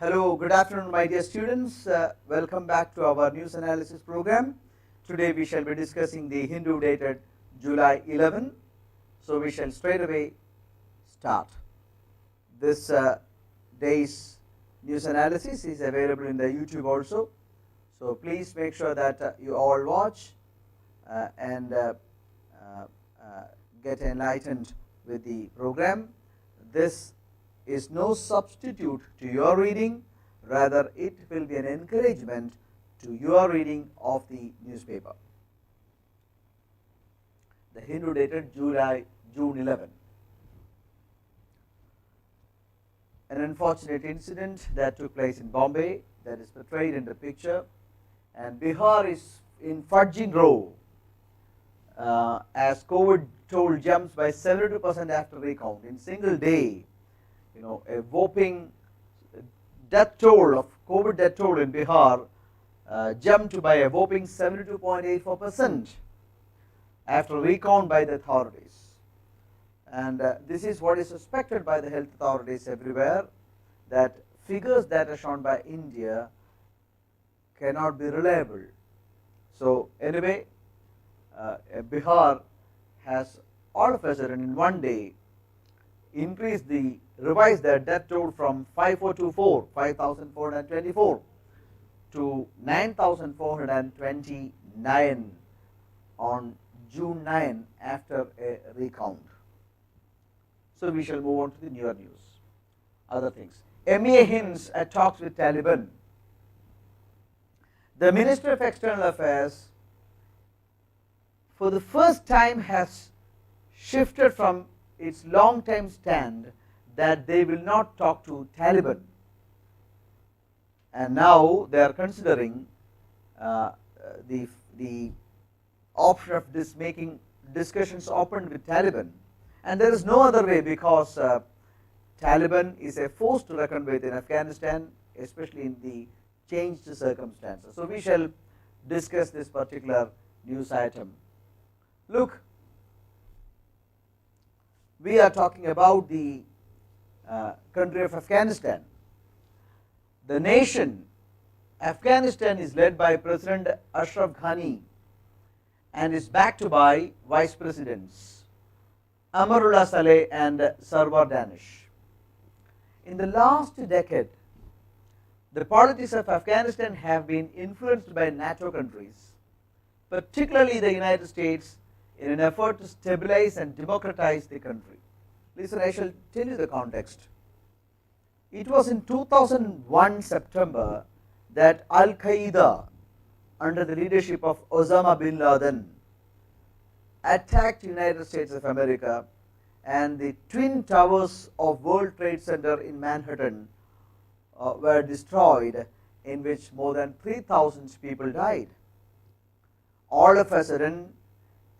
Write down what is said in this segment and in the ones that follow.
Hello, good afternoon my dear students. Welcome back to our news analysis program. Today we shall be discussing the Hindu dated July 11. So we shall straight away start. This day's news analysis is available in the YouTube also. So please make sure that you all watch and get enlightened with the program. This is no substitute to your reading, rather it will be an encouragement to your reading of the newspaper. The Hindu dated June 11. An unfortunate incident that took place in Bombay that is portrayed in the picture, and Bihar is in fudging row as COVID toll jumps by 72% after recount in single day. A whopping death toll of COVID death toll in Bihar jumped by a whopping 72.84% after recount by the authorities. And this is what is suspected by the health authorities everywhere, that figures that are shown by India cannot be reliable. So anyway, Bihar has all of a sudden in one day revised their death toll from 5,424 to 9,429 on June 9 after a recount. So we shall move on to the newer news. Other things. MEA hints at talks with Taliban. The Ministry of External Affairs for the first time has shifted from its long time stand that they will not talk to Taliban, and now they are considering the option of making discussions open with Taliban, and there is no other way, because Taliban is a force to reckon with in Afghanistan, especially in the changed circumstances. So we shall discuss this particular news item. Look, we are talking about the country of Afghanistan. The nation Afghanistan is led by President Ashraf Ghani and is backed by vice presidents Amarullah Saleh and Sarwar Danish. In the last decade, the politics of Afghanistan have been influenced by NATO countries, particularly the United States, in an effort to stabilize and democratize the country. Listen, I shall tell you the context. It was in 2001 September that Al-Qaeda, under the leadership of Osama bin Laden, attacked the United States of America, and the twin towers of World Trade Center in Manhattan were destroyed, in which more than 3,000 people died. All of a sudden,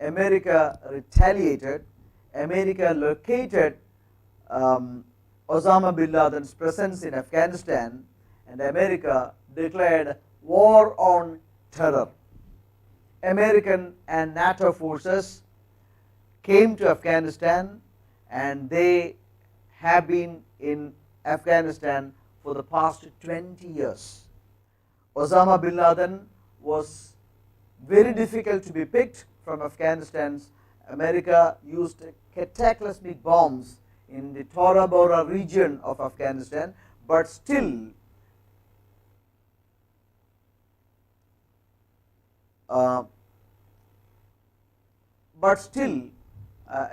America retaliated. America located Osama bin Laden's presence in Afghanistan, and America declared war on terror. American and NATO forces came to Afghanistan, and they have been in Afghanistan for the past 20 years. Osama bin Laden was very difficult to be picked from Afghanistan. America used cataclysmic bombs in the Tora Bora region of Afghanistan, but still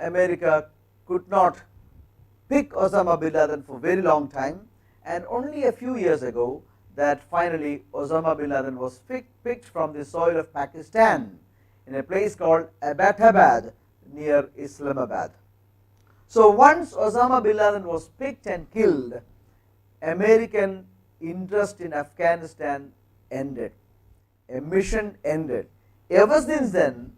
America could not pick Osama bin Laden for a very long time, and only a few years ago that finally Osama bin Laden was picked from the soil of Pakistan in a place called Abbottabad near Islamabad. So once Osama bin Laden was picked and killed, American interest in Afghanistan ended. A mission ended. Ever since then,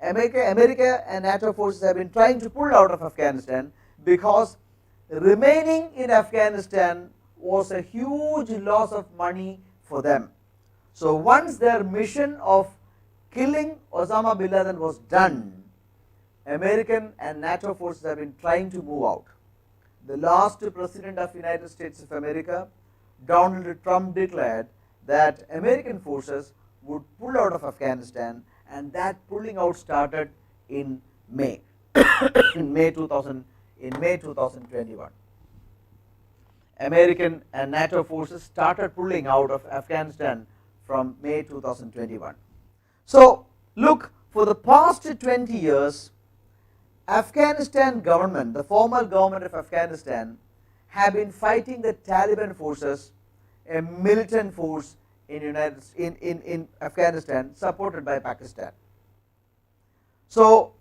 America and NATO forces have been trying to pull out of Afghanistan, because remaining in Afghanistan was a huge loss of money for them. So once their mission of killing Osama bin Laden was done, American and NATO forces have been trying to move out. The last President of United States of America, Donald Trump declared that American forces would pull out of Afghanistan, and that pulling out started in May, in May 2021. American and NATO forces started pulling out of Afghanistan from May 2021. So, look, for the past 20 years, Afghanistan government, the former government of Afghanistan, have been fighting the Taliban forces, a militant force in Afghanistan, supported by Pakistan. So,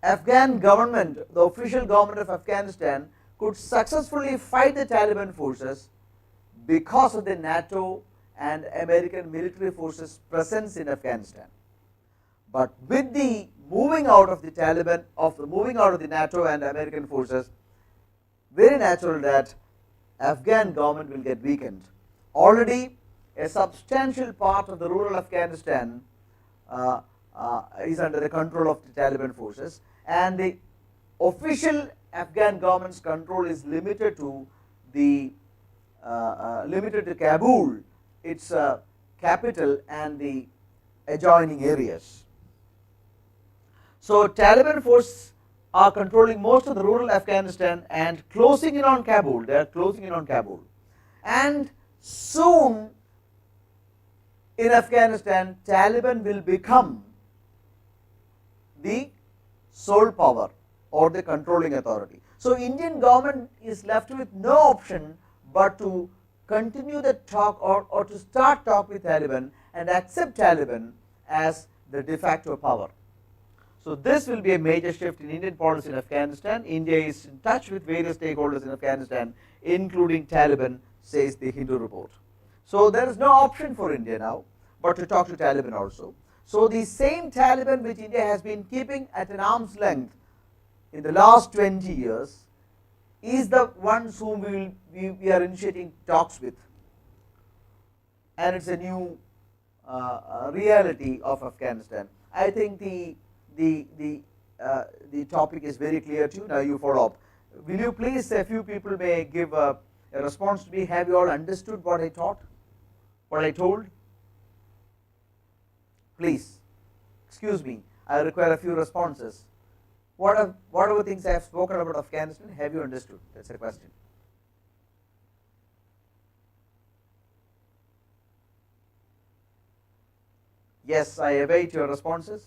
Afghan government, the official government of Afghanistan, could successfully fight the Taliban forces because of the NATO and American military forces' presence in Afghanistan. But with the moving out of the Taliban, moving out of the NATO and American forces, very natural that Afghan government will get weakened. Already, a substantial part of the rural Afghanistan is under the control of the Taliban forces, and the official Afghan government's control is limited to Kabul, its capital, and the adjoining areas. So, Taliban forces are controlling most of the rural Afghanistan and closing in on Kabul. They are closing in on Kabul, and soon in Afghanistan, Taliban will become the sole power or the controlling authority. So, Indian government is left with no option but to continue the talk or to start talk with Taliban and accept Taliban as the de facto power. So, this will be a major shift in Indian policy in Afghanistan. India is in touch with various stakeholders in Afghanistan, including Taliban, says the Hindu report. So, there is no option for India now but to talk to Taliban also. So, the same Taliban which India has been keeping at an arm's length in the last 20 years is the ones whom we are initiating talks with, and it's a new reality of Afghanistan. I think the topic is very clear to you. Now you follow up. Will you please, a few people may give a response to me. Have you all understood what I taught, what I told? Please, excuse me, I require a few responses. Whatever things I have spoken about Afghanistan, have you understood? That's a question. Yes, I await your responses.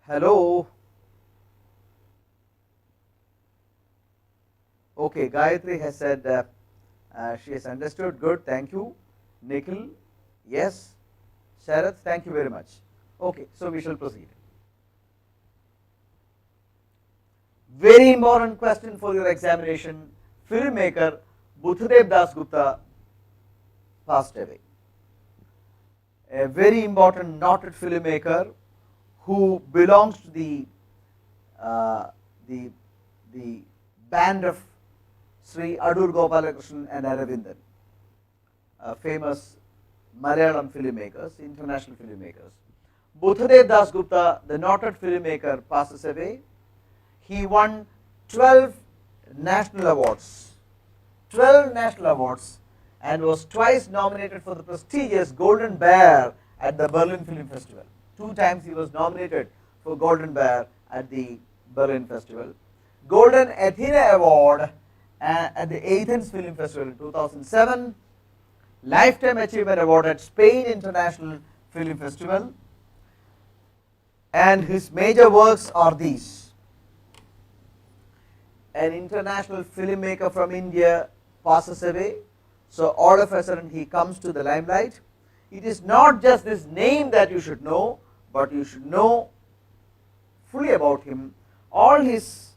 Hello. Okay, Gayatri has said she has understood. Good, thank you. Nikhil, yes. Sharath, thank you very much. Okay, so we shall proceed. Very important question for your examination. Filmmaker Buddhadev Das Gupta passed away. A very important, noted filmmaker who belongs to the band of Sri Adur Gopalakrishnan and Aravindan, famous Malayalam filmmakers, international filmmakers. Buddhadev Das Gupta, the noted filmmaker, passes away. He won 12 national awards, and was twice nominated for the prestigious Golden Bear at the Berlin Film Festival. 2 times he was nominated for Golden Bear at the Berlin Festival. Golden Athena Award at the Athens Film Festival in 2007. Lifetime Achievement Award at Spain International Film Festival. And his major works are these. An international filmmaker from India passes away, so all of a sudden he comes to the limelight. It is not just this name that you should know, but you should know fully about him. All his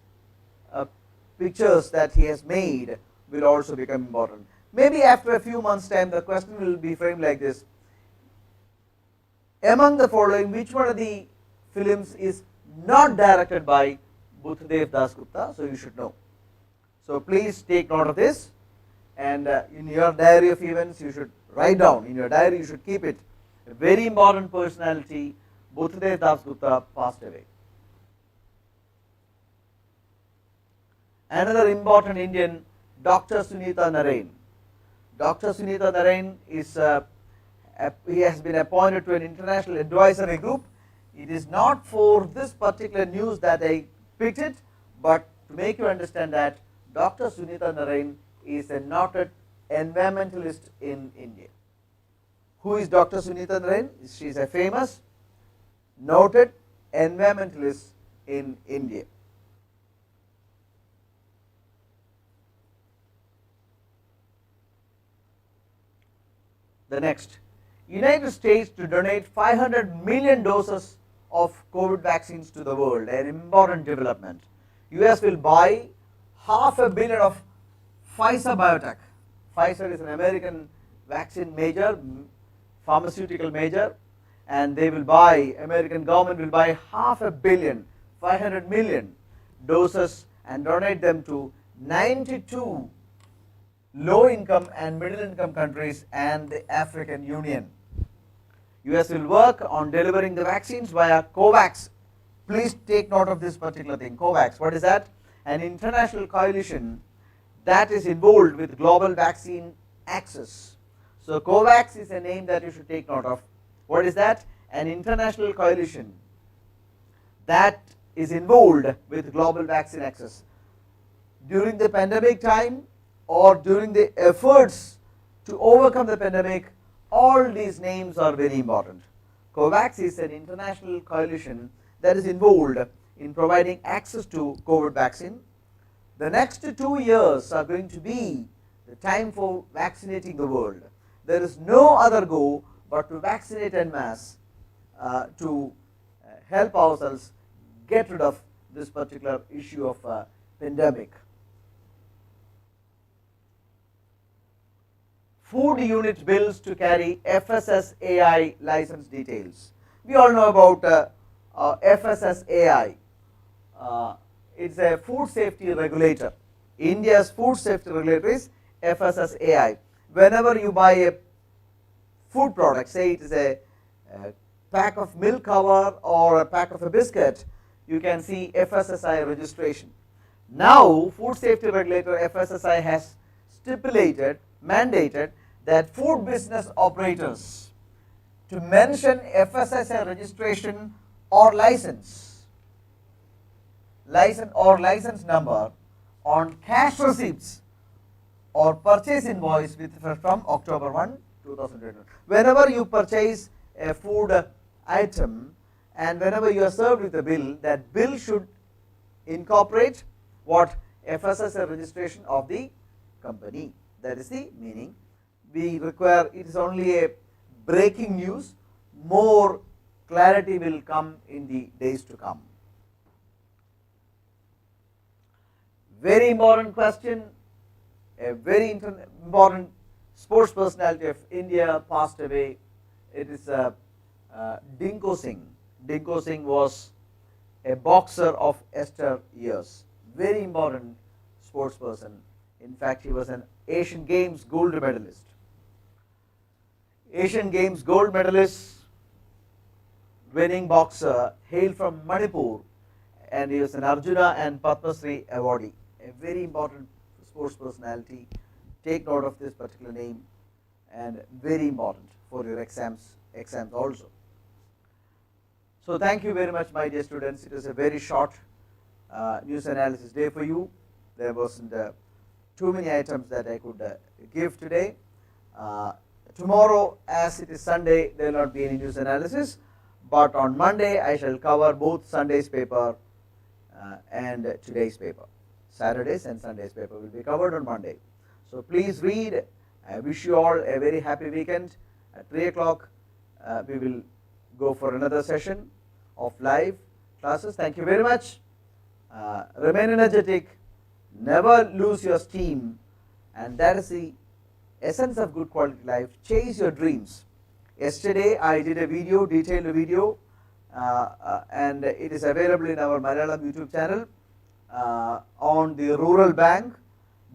pictures that he has made will also become important. Maybe after a few months' time, the question will be framed like this. Among the following, which one of the films is not directed by Buddhadev Das Gupta? So you should know. So please take note of this, and in your diary of events you should write down, in your diary you should keep it. A very important personality, Buddhadev Das Gupta, passed away. Another important Indian, Dr. Sunita Narain. Dr. Sunita Narain is he has been appointed to an international advisory group. It is not for this particular news that I picked it, but to make you understand that Dr. Sunita Narain is a noted environmentalist in India. Who is Dr. Sunita Narain? She is a famous, noted environmentalist in India. The next, United States to donate 500 million doses of COVID vaccines to the world, an important development. US will buy 500 million of Pfizer Biotech. Pfizer is an American vaccine major, pharmaceutical major, and they will buy, American government will buy 500 million, 500 million doses and donate them to 92 low income and middle income countries and the African Union. US will work on delivering the vaccines via COVAX. Please take note of this particular thing. COVAX, what is that? An international coalition that is involved with global vaccine access. So COVAX is a name that you should take note of. What is that? An international coalition that is involved with global vaccine access. During the pandemic time or during the efforts to overcome the pandemic, all these names are very important. COVAX is an international coalition that is involved in providing access to COVID vaccine. The next 2 years are going to be the time for vaccinating the world. There is no other goal but to vaccinate en masse to help ourselves get rid of this particular issue of pandemic. Food unit bills to carry FSSAI license details. We all know about FSSAI. It's a food safety regulator. India's food safety regulator is FSSAI. Whenever you buy a food product, say it is a pack of milk cover or a pack of a biscuit, you can see FSSAI registration. Now, food safety regulator FSSAI has stipulated, mandated that food business operators to mention FSSAI registration or license number on cash receipts or purchase invoice with from October 1, 2021. Whenever you purchase a food item and whenever you are served with a bill, that bill should incorporate what? FSSAI registration of the company. That is the meaning. We require, it is only a breaking news. More clarity will come in the days to come. Very important question. A very important sports personality of India passed away. It is Dinko Singh. Dinko Singh was a boxer of Esther years. Very important sports person. In fact, he was an Asian Games gold medalist. Asian Games gold medalist, winning boxer, hailed from Manipur, and he was an Arjuna and Padma Shri awardee. A very important sports personality. Take note of this particular name, and very important for your exams also. So thank you very much, my dear students. It was a very short news analysis day for you. There wasn't too many items that I could give today. Tomorrow, as it is Sunday, there will not be any news analysis, but on Monday I shall cover both Sunday's paper and today's paper. Saturdays and Sunday's paper will be covered on Monday. So please read. I wish you all a very happy weekend. At 3 o'clock, we will go for another session of live classes. Thank you very much. Remain energetic. Never lose your steam, and that is the essence of good quality life. Chase your dreams. Yesterday I did a video, detailed video, and it is available in our Malayalam YouTube channel on the rural bank.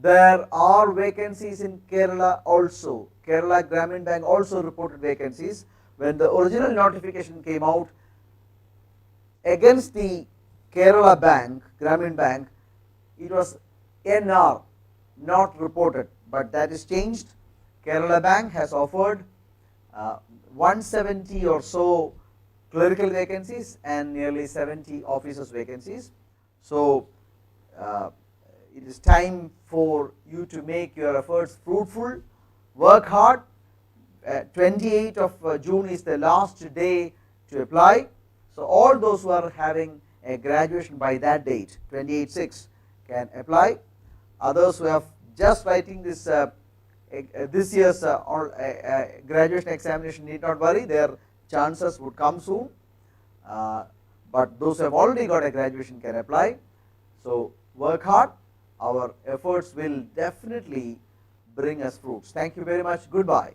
There are vacancies in Kerala also. Kerala Grameen Bank also reported vacancies. When the original notification came out against the Kerala Bank, Grameen Bank, it was NR, not reported, but that is changed. Kerala Bank has offered 170 or so clerical vacancies and nearly 70 officers vacancies. So, it is time for you to make your efforts fruitful, work hard. 28th of June is the last day to apply. So, all those who are having a graduation by that date, 28/6, can apply. Others who have just writing this this year's graduation examination need not worry, their chances would come soon, but those who have already got a graduation can apply. So, work hard, our efforts will definitely bring us fruits. Thank you very much. Goodbye.